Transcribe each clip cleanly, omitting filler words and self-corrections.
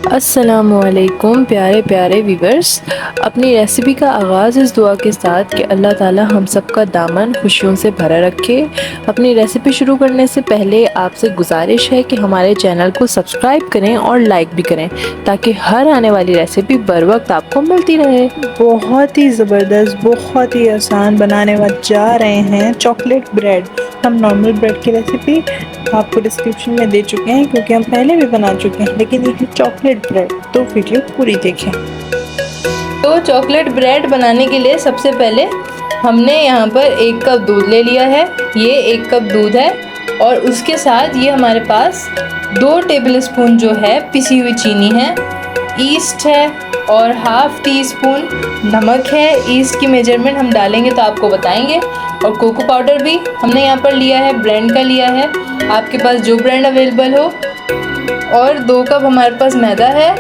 अस्सलामुअलैकुम प्यारे प्यारे व्यूवर्स। अपनी रेसिपी का आगाज़ इस दुआ के साथ कि अल्लाह ताला हम सब का दामन खुशियों से भरा रखे। अपनी रेसिपी शुरू करने से पहले आपसे गुजारिश है कि हमारे चैनल को सब्सक्राइब करें और लाइक भी करें ताकि हर आने वाली रेसिपी बर वक्त आपको मिलती रहे। बहुत ही ज़बरदस्त, बहुत ही आसान बनाने जा रहे हैं चॉकलेट ब्रेड। हम नॉर्मल ब्रेड की रेसिपी आपको डिस्क्रिप्शन में दे चुके हैं क्योंकि हम पहले भी बना चुके हैं, लेकिन ये है चॉकलेट ब्रेड, तो वीडियो पूरी देखें। तो चॉकलेट ब्रेड बनाने के लिए सबसे पहले हमने यहाँ पर 1 कप दूध ले लिया है। ये 1 कप दूध है और उसके साथ ये हमारे पास 2 टेबलस्पून जो है पिसी हुई चीनी है, ईस्ट है और हाफ टी स्पून नमक है। ईस्ट की मेजरमेंट हम डालेंगे तो आपको बताएंगे। और कोको पाउडर भी हमने यहाँ पर लिया है, ब्रांड का लिया है, आपके पास जो ब्रांड अवेलेबल हो। और 2 कप हमारे पास मैदा है,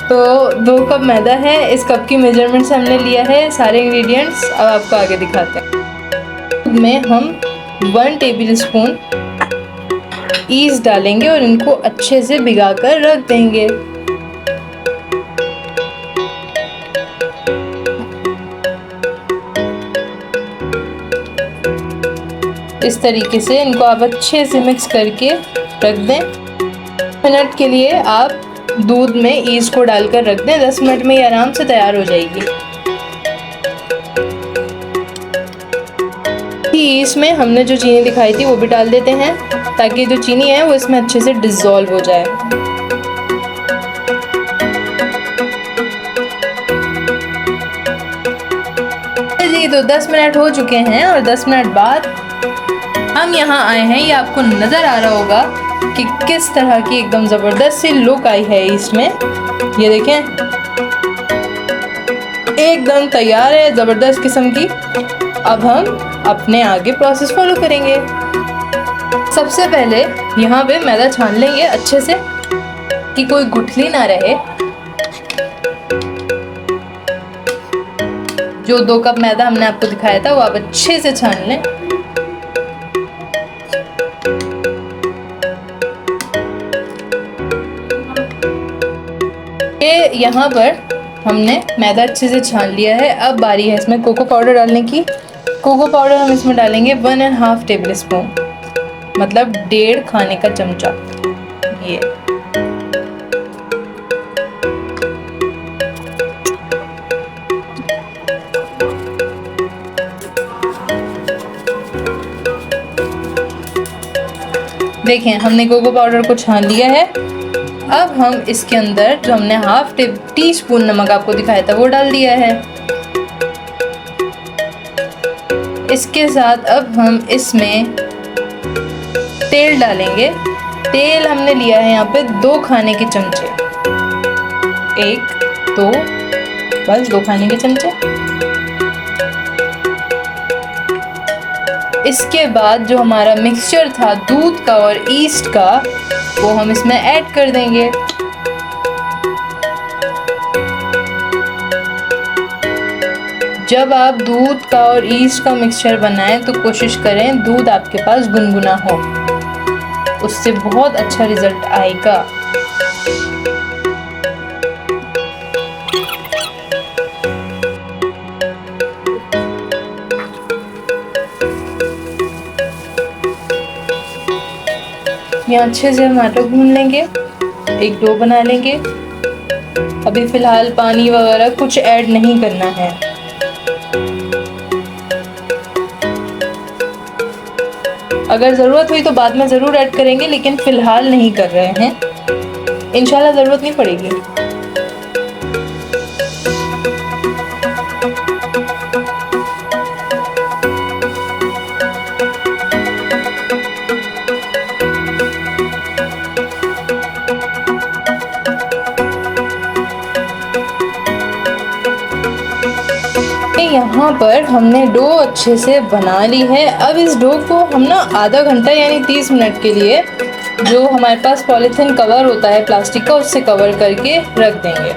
तो 2 कप मैदा है। इस कप की मेजरमेंट से हमने लिया है सारे इंग्रेडिएंट्स। अब आपको आगे दिखाते हैं। में हम 1 टेबलस्पून ईस्ट डालेंगे और इनको अच्छे से भिगा कर रख देंगे। इस तरीके से इनको आप अच्छे से मिक्स करके रख दें। मिनट के लिए आप दूध में ईस्ट को डालकर रख दें। 10 मिनट में ये आराम से तैयार हो जाएगी। ईस्ट में हमने जो चीनी दिखाई थी वो भी डाल देते हैं ताकि जो चीनी है वो इसमें अच्छे से डिसॉल्व हो जाए। जी तो 10 मिनट हो चुके हैं और 10 मिनट बाद हम यहाँ आए हैं। ये आपको नज़र आ रहा होगा कि किस तरह की एकदम ज़बरदस्त सी लुक आई है इसमें। ये देखें, एकदम तैयार है, ज़बरदस्त किस्म की। अब हम अपने आगे प्रोसेस फॉलो करेंगे। सबसे पहले यहाँ पे मैदा छान लेंगे अच्छे से कि कोई गुठली ना रहे। जो 2 कप मैदा हमने आपको दिखाया था वो आप अच्छे से छान लें। यहाँ पर हमने मैदा अच्छे से छान लिया है। अब बारी है इसमें कोको पाउडर डालने की। कोको पाउडर हम इसमें डालेंगे 1.5 टेबलस्पून, मतलब 1.5 खाने का चमचा। ये देखें, हमने कोको पाउडर को छान लिया है। अब हम इसके अंदर जो हमने हाफ टी स्पून नमक आपको दिखाया था वो डाल दिया है। इसके साथ अब हम इसमें तेल डालेंगे। तेल हमने लिया है यहाँ पे 2 खाने के चमचे, 1 2, बस 2 खाने के चमचे। इसके बाद जो हमारा मिक्सचर था दूध का और ईस्ट का वो हम इसमें ऐड कर देंगे। जब आप दूध का और ईस्ट का मिक्सचर बनाएं तो कोशिश करें दूध आपके पास गुनगुना हो, उससे बहुत अच्छा रिजल्ट आएगा। यहाँ अच्छे से हम आटा गूंद लेंगे, एक डो बना लेंगे। अभी फिलहाल पानी वगैरह कुछ ऐड नहीं करना है। अगर ज़रूरत हुई तो बाद में ज़रूर ऐड करेंगे, लेकिन फ़िलहाल नहीं कर रहे हैं। इंशाल्लाह ज़रूरत नहीं पड़ेगी। यहाँ पर हमने डो अच्छे से बना ली है। अब इस डो को हम ना आधा घंटा यानी 30 मिनट के लिए जो हमारे पास पॉलीथीन कवर होता है प्लास्टिक का, उससे कवर करके रख देंगे।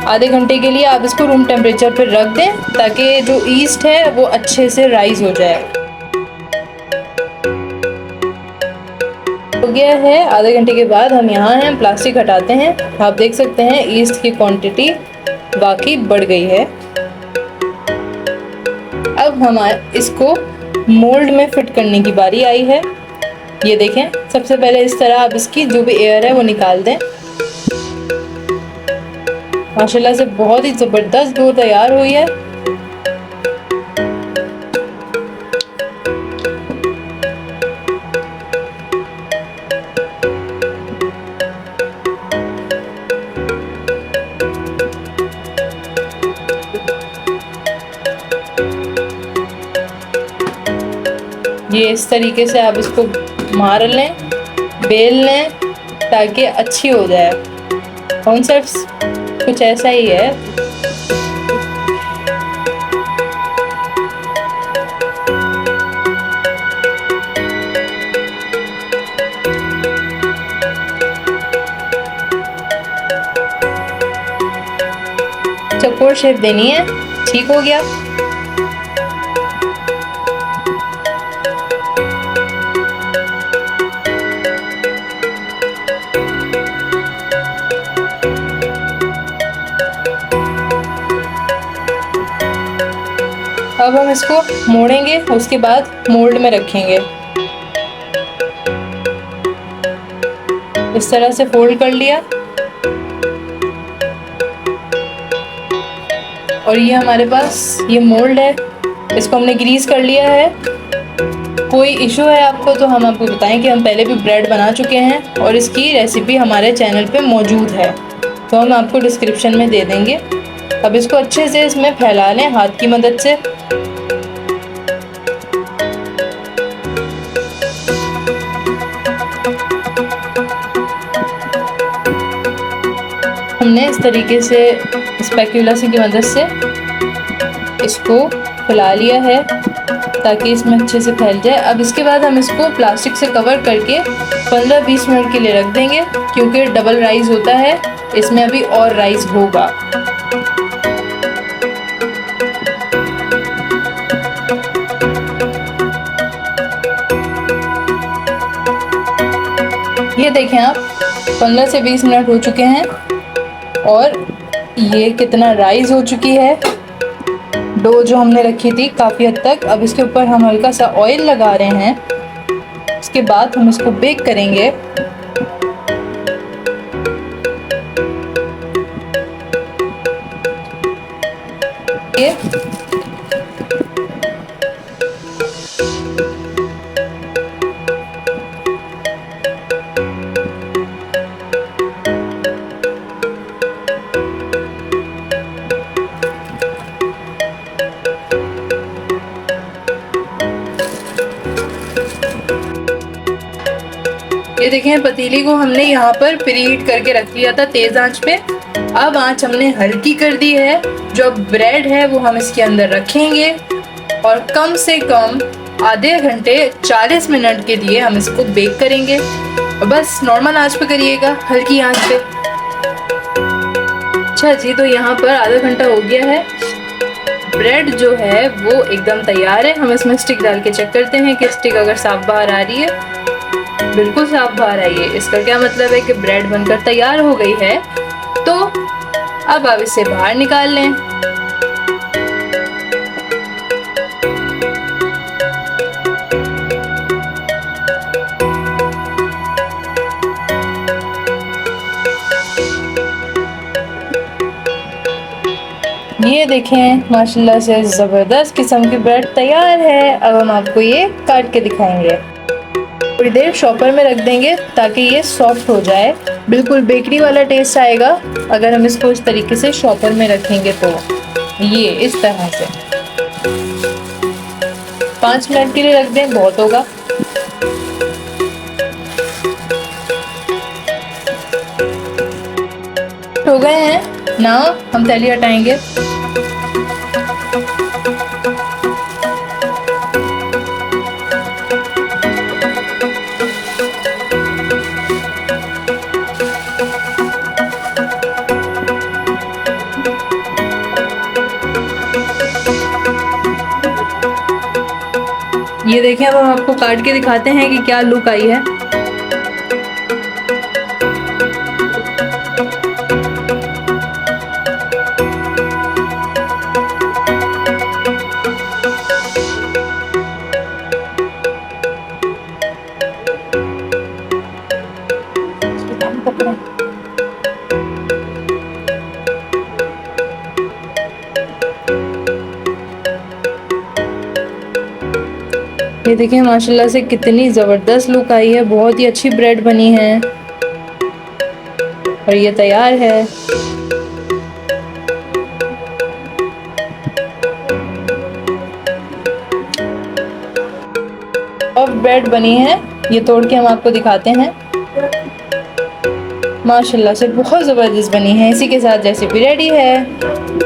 आधे घंटे के लिए आप इसको रूम टेम्परेचर पर रख दें ताकि जो ईस्ट है वो अच्छे से राइज हो जाए। हो गया है। आधे घंटे के बाद हम यहाँ हैं, प्लास्टिक हटाते हैं। आप देख सकते हैं ईस्ट की क्वांटिटी वाकई बढ़ गई है। अब हम इसको मोल्ड में फिट करने की बारी आई है। ये देखें, सबसे पहले इस तरह आप इसकी जो भी एयर है वो निकाल दें। माशाल्लाह से बहुत ही ज़बरदस्त डो तैयार हुई है। ये इस तरीके से आप इसको मार लें, बेल लें ताकि अच्छी हो जाए। कॉन्सेप्ट कुछ ऐसा ही है। चौकोर शेप देनी है। ठीक हो गया। अब हम इसको मोड़ेंगे, उसके बाद मोल्ड में रखेंगे। इस तरह से फोल्ड कर लिया और ये हमारे पास ये मोल्ड है। इसको हमने ग्रीस कर लिया है। कोई इशू है आपको तो हम आपको बताएं कि हम पहले भी ब्रेड बना चुके हैं और इसकी रेसिपी हमारे चैनल पे मौजूद है, तो हम आपको डिस्क्रिप्शन में दे देंगे। अब इसको अच्छे से इसमें फैला लें हाथ की मदद से। हमने इस तरीके से स्पैक्यूला की मदद से इसको फैला लिया है ताकि इसमें अच्छे से फैल जाए। अब इसके बाद हम इसको प्लास्टिक से कवर करके 15-20 मिनट के लिए रख देंगे, क्योंकि डबल राइस होता है, इसमें अभी और राइस होगा। ये देखें आप, 15 से 20 मिनट हो चुके हैं और ये कितना राइस हो चुकी है। डो जो हमने रखी थी काफ़ी हद तक। अब इसके ऊपर हम हल्का सा ऑयल लगा रहे हैं। उसके बाद हम इसको बेक करेंगे। ये देखें, पतीली को हमने यहाँ पर प्रीहीट करके रख दिया था तेज आंच पे। अब आंच हमने हल्की कर दी है। जो ब्रेड है वो हम इसके अंदर रखेंगे और कम से कम आधे घंटे 40 मिनट के लिए हम इसको बेक करेंगे। और बस नॉर्मल आंच पे करिएगा, हल्की आंच पे। अच्छा जी, तो यहाँ पर आधा घंटा हो गया है। ब्रेड जो है वो एकदम तैयार है। हम इसमें स्टिक डाल के चेक करते हैं कि स्टिक अगर साफ बाहर आ रही है। बिल्कुल साफ बाहर आई है। इसका क्या मतलब है कि ब्रेड बनकर तैयार हो गई है। तो अब आप इसे बाहर निकाल लें। ये देखें, माशाल्लाह से ज़बरदस्त किस्म की ब्रेड तैयार है। अब हम आपको ये काट के दिखाएंगे। थोड़ी देर शॉपर में रख देंगे ताकि ये सॉफ्ट हो जाए। बिल्कुल बेकरी वाला टेस्ट आएगा अगर हम इसको इस तरीके से शॉपर में रखेंगे। तो ये इस तरह से 5 मिनट के लिए रख दें, बहुत होगा। हो गए हैं ना, हम तैली हटाएंगे। ये देखें, अब हम आपको काट के दिखाते हैं कि क्या लुक आई है। ये देखिए माशाल्लाह से कितनी ज़बरदस्त लुक आई है, बहुत ही अच्छी ब्रेड बनी है और ये तैयार है। और ब्रेड बनी है, ये तोड़ के हम आपको दिखाते हैं। माशाल्लाह से बहुत ज़बरदस्त बनी है। इसी के साथ रेसिपी रेडी है।